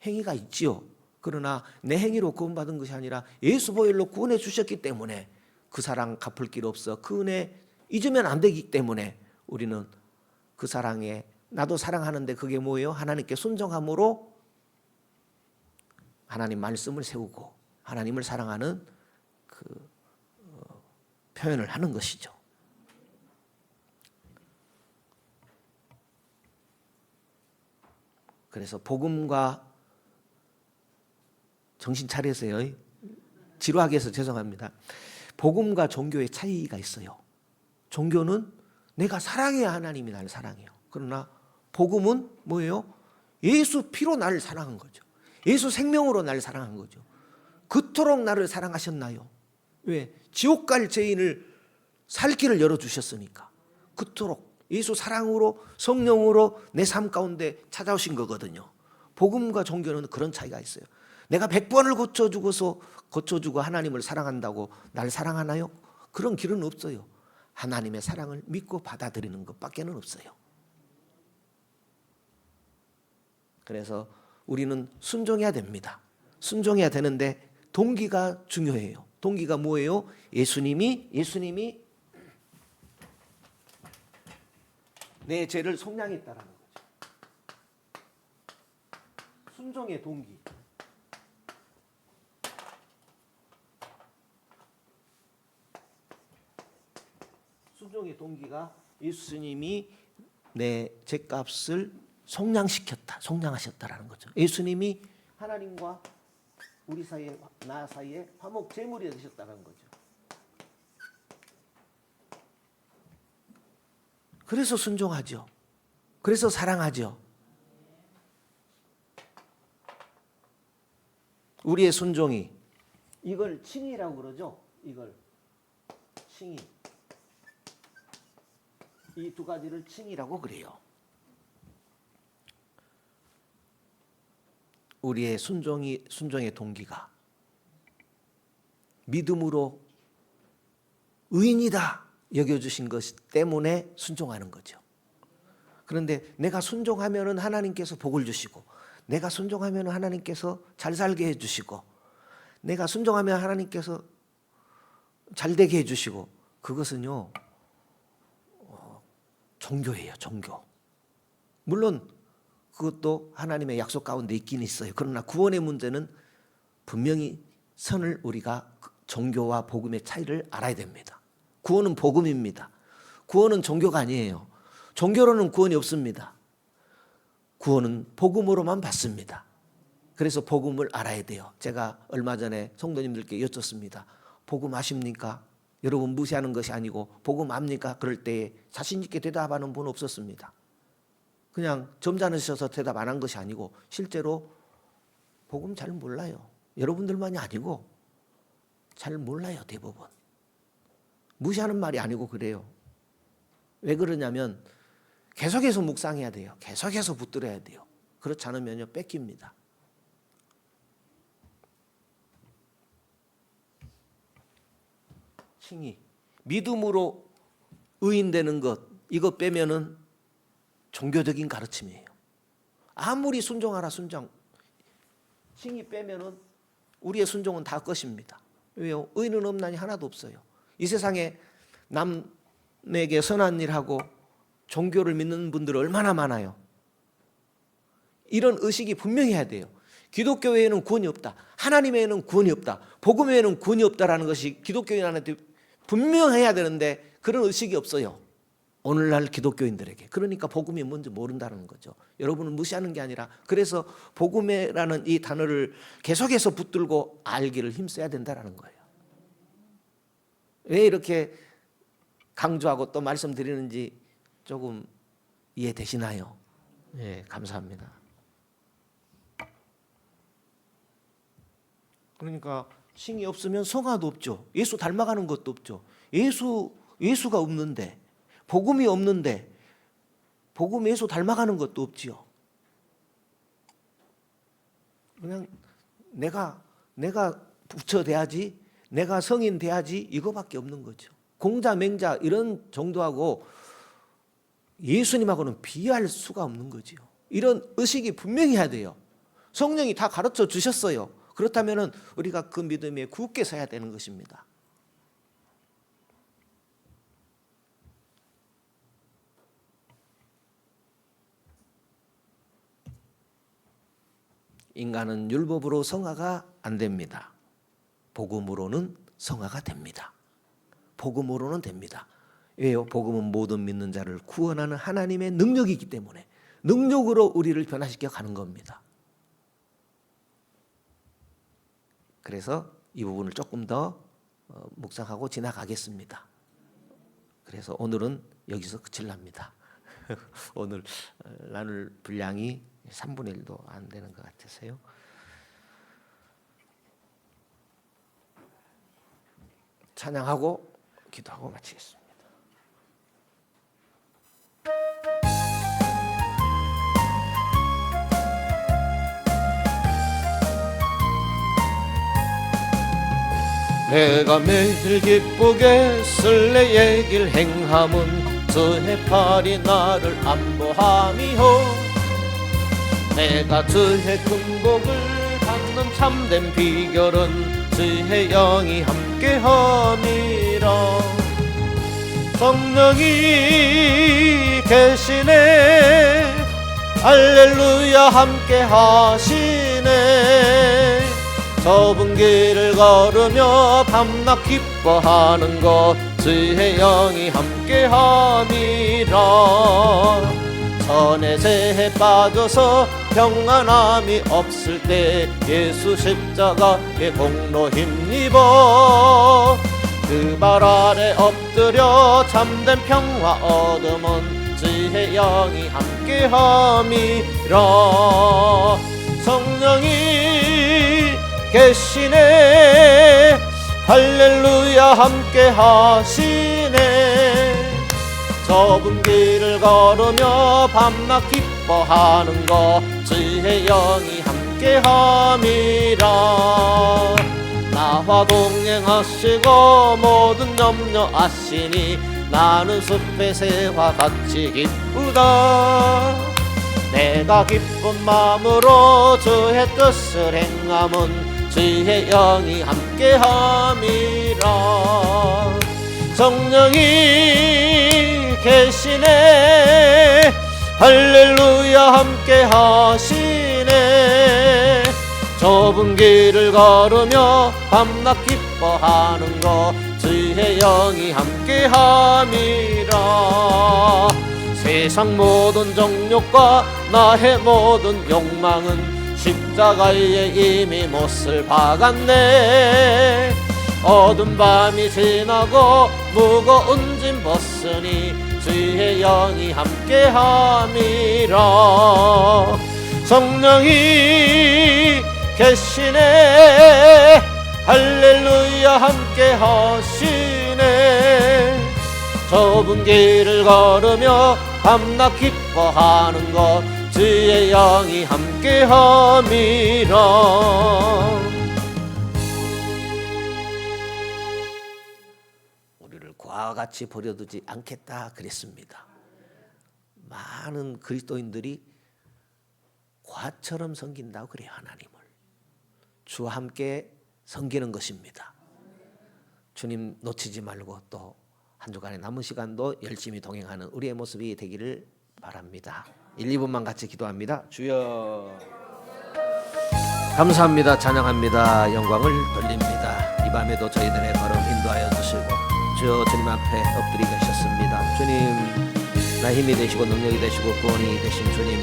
행위가 있지요. 그러나 내 행위로 구원받은 것이 아니라 예수 보혈로 구원해 주셨기 때문에 그 사랑 갚을 길 없어, 그 은혜 잊으면 안 되기 때문에 우리는 그 사랑에, 나도 사랑하는데 그게 뭐예요? 하나님께 순종함으로 하나님 말씀을 세우고 하나님을 사랑하는 그 표현을 하는 것이죠. 그래서 복음과, 정신 차리세요. 지루하게 해서 죄송합니다. 복음과 종교의 차이가 있어요. 종교는 내가 사랑해야 하나님이 나를 사랑해요. 그러나 복음은 뭐예요? 예수 피로 나를 사랑한 거죠. 예수 생명으로 나를 사랑한 거죠. 그토록 나를 사랑하셨나요? 왜? 지옥 갈 죄인을 살 길을 열어주셨으니까. 그토록 예수 사랑으로, 성령으로 내 삶 가운데 찾아오신 거거든요. 복음과 종교는 그런 차이가 있어요. 내가 100번을 고쳐주고 하나님을 사랑한다고 날 사랑하나요? 그런 길은 없어요. 하나님의 사랑을 믿고 받아들이는 것밖에는 없어요. 그래서 우리는 순종해야 됩니다. 순종해야 되는데 동기가 중요해요. 동기가 뭐예요? 예수님이 내 죄를 속량했다라는 거죠. 순종의 동기. 순종의 동기가 예수님이 내 죄값을 속량하셨다라는 거죠. 예수님이 하나님과 우리 사이에, 나 사이에 화목 제물이 되셨다는 거죠. 그래서 순종하죠. 그래서 사랑하죠. 우리의 순종이, 이걸 칭의라고 그러죠. 이걸 칭의. 이 두 가지를 칭의라고 그래요. 우리의 순종의 동기가 믿음으로 의인이다 여겨주신 것 때문에 순종하는 거죠. 그런데 내가 순종하면은 하나님께서 복을 주시고, 내가 순종하면 하나님께서 잘 살게 해주시고, 내가 순종하면 하나님께서 잘 되게 해주시고, 그것은요 종교예요. 종교. 물론 그것도 하나님의 약속 가운데 있긴 있어요. 그러나 구원의 문제는 분명히 선을 우리가 종교와 복음의 차이를 알아야 됩니다. 구원은 복음입니다. 구원은 종교가 아니에요. 종교로는 구원이 없습니다. 구원은 복음으로만 받습니다. 그래서 복음을 알아야 돼요. 제가 얼마 전에 성도님들께 여쭙습니다. 복음 아십니까? 여러분 무시하는 것이 아니고 복음 압니까? 그럴 때 자신 있게 대답하는 분 없었습니다. 그냥 점잖으셔서 대답 안 한 것이 아니고 실제로 복음 잘 몰라요. 여러분들만이 아니고 잘 몰라요. 대부분. 무시하는 말이 아니고 그래요. 왜 그러냐면 계속해서 묵상해야 돼요. 계속해서 붙들어야 돼요. 그렇지 않으면요 뺏깁니다. 칭의, 믿음으로 의인되는 것, 이거 빼면은 종교적인 가르침이에요. 아무리 순종하라 순종, 칭의 빼면은 우리의 순종은 다 것입니다. 왜요? 의인은 없나니 하나도 없어요. 이 세상에 남에게 선한 일하고 종교를 믿는 분들 얼마나 많아요. 이런 의식이 분명히 해야 돼요. 기독교 외에는 구원이 없다. 하나님 외에는 구원이 없다. 복음 외에는 구원이 없다라는 것이 기독교인한테 분명해야 되는데 그런 의식이 없어요. 오늘날 기독교인들에게. 그러니까 복음이 뭔지 모른다는 거죠. 여러분은 무시하는 게 아니라 그래서 복음이라는 이 단어를 계속해서 붙들고 알기를 힘써야 된다는 거예요. 왜 이렇게 강조하고 또 말씀드리는지 조금 이해되시나요? 네, 감사합니다. 그러니까 칭이 없으면 성화도 없죠. 예수 닮아가는 것도 없죠. 예수가 없는데, 복음이 없는데 복음 예수 닮아가는 것도 없지요. 그냥 내가 부처 돼야지, 내가 성인 돼야지 이거밖에 없는 거죠. 공자 맹자 이런 정도하고 예수님하고는 비할 수가 없는 거지요. 이런 의식이 분명히 해야 돼요. 성령이 다 가르쳐 주셨어요. 그렇다면 우리가 그 믿음에 굳게 서야 되는 것입니다. 인간은 율법으로 성화가 안 됩니다. 복음으로는 성화가 됩니다. 복음으로는 됩니다. 왜요? 복음은 모든 믿는 자를 구원하는 하나님의 능력이기 때문에 능력으로 우리를 변화시켜 가는 겁니다. 그래서 이 부분을 조금 더 묵상하고 지나가겠습니다. 그래서 오늘은 여기서 그칠랍니다. 오늘 나눌 분량이 3분의 1도 안 되는 것 같아서요. 찬양하고 기도하고 마치겠습니다. 내가 매일 기쁘게 쓸래 얘길 행함은 주의 팔이 나를 안보함이요 내가 주의 금복을 받는 참된 비결은 주의 영이 함께함이라 성령이 계시네 할렐루야 함께하시네 좁은 길을 걸으며 밤낮 기뻐하는 것 주의 영이 함께함이라 전에 죄에 빠져서 평안함이 없을 때 예수 십자가의 공로 힘입어 그 발 아래 엎드려 참된 평화 얻음은 주의 영이 함께함이라 성령이 계시네 할렐루야 함께 하시네 좁은 길을 걸으며 밤낮 기뻐하는 것 주의 영이 함께 함께함이라. 나와 동행하시고 모든 염려 아시니 나는 숲의 새와 같이 기쁘다. 내가 기쁜 마음으로 주의 뜻을 행함은 주의 영이 함께함이라. 성령이 계시네 할렐루야 함께하시네. 좁은 길을 걸으며 밤낮 기뻐하는 것 주의 영이 함께함이라. 세상 모든 정욕과 나의 모든 욕망은 십자가에 이미 못을 박았네. 어두운 밤이 지나고 무거운 짐 벗으니 주의 영이 함께함이라. 성령이 계시네 할렐루야 함께하시네. 좁은 길을 걸으며 밤낮 기뻐하는 것 주의 영이 함께함이라. 우리를 과와 같이 버려두지 않겠다 그랬습니다. 많은 그리스도인들이 과처럼 섬긴다고 그래요. 하나님을 주와 함께 섬기는 것입니다. 주님 놓치지 말고 또 한 주간의 남은 시간도 열심히 동행하는 우리의 모습이 되기를 바랍니다. 1, 2분만 같이 기도합니다. 주여 감사합니다. 찬양합니다. 영광을 돌립니다. 이 밤에도 저희들의 걸음 인도하여 주시고 주여 주님 앞에 엎드리 계셨습니다. 주님 나 힘이 되시고 능력이 되시고 구원이 되신 주님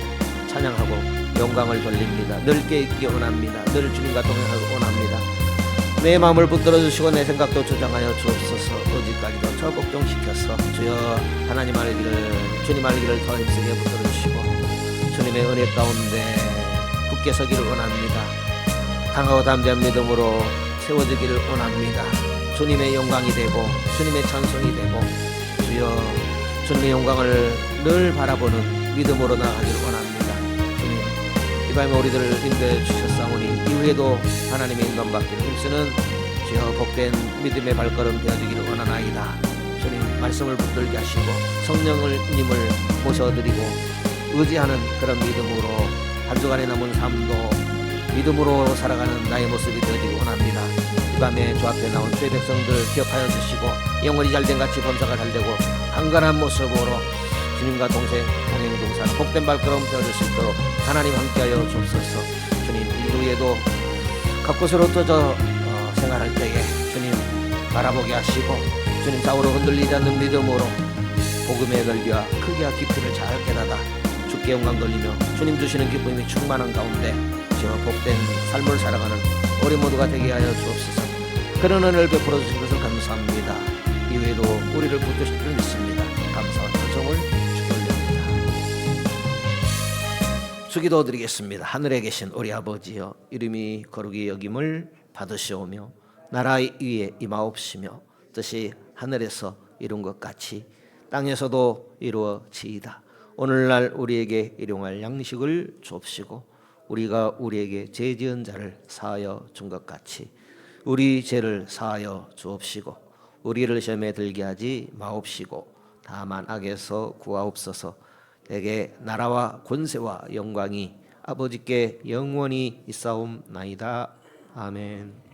찬양하고 영광을 돌립니다. 늘 깨있기 원합니다. 늘 주님과 동행하고 원합니다. 내 마음을 붙들어 주시고 내 생각도 조장하여 주옵소서. 어디까지도 저 걱정시켜서 주여 하나님 알기를 주님 알기를 더 힘쓰게 붙들어 주시고 주님의 은혜 가운데 굳게 서기를 원합니다. 강하고 담대한 믿음으로 세워지기를 원합니다. 주님의 영광이 되고 주님의 찬송이 되고 주여 주님의 영광을 늘 바라보는 믿음으로 나아가기를 원합니다. 주님 이 밤에 우리들을 인도해 주셨사오니 이후에도 하나님의 인도함 받기를 힘쓰는 주여 복된 믿음의 발걸음 되어주기를 원하나이다. 주님 말씀을 붙들게 하시고 성령님을 모셔드리고 의지하는 그런 믿음으로 한 주간의 남은 삶도 믿음으로 살아가는 나의 모습이 되어지기 원합니다. 이 밤에 주 앞에 나온 주의 백성들 기억하여 주시고 영원히 잘된 같이 범사가 잘되고 한간한 모습으로 주님과 동행 동사는 복된 발걸음 되어줄 수 있도록 하나님 함께하여 주옵소서. 주님 이후에도 각곳으로 떠져 생활할 때에 주님 바라보게 하시고 주님 좌우로 흔들리지 않는 믿음으로 복음의 넓이와 크기와 깊이를 잘 깨닫아 주께 영광 돌리며 주님 주시는 기쁨이 충만한 가운데 주여 복된 삶을 살아가는 우리 모두가 되게 하여 주옵소서. 그런 은혜를 베풀어 주신 것을 감사합니다. 이후에도 우리를 붙드실 줄 믿습니다. 감사와 찬송을 주께 올립니다. 주기도 드리겠습니다. 하늘에 계신 우리 아버지여 이름이 거룩히 여김을 받으시오며 나라 위에 임하옵시며 뜻이 하늘에서 이룬 것 같이 땅에서도 이루어지이다. 오늘날 우리에게 일용할 양식을 주옵시고 우리가 우리에게 죄 지은 자를 사하여 준 것 같이 우리 죄를 사하여 주옵시고 우리를 시험에 들게 하지 마옵시고 다만 악에서 구하옵소서. 내게 나라와 권세와 영광이 아버지께 영원히 있사옵나이다. 아멘.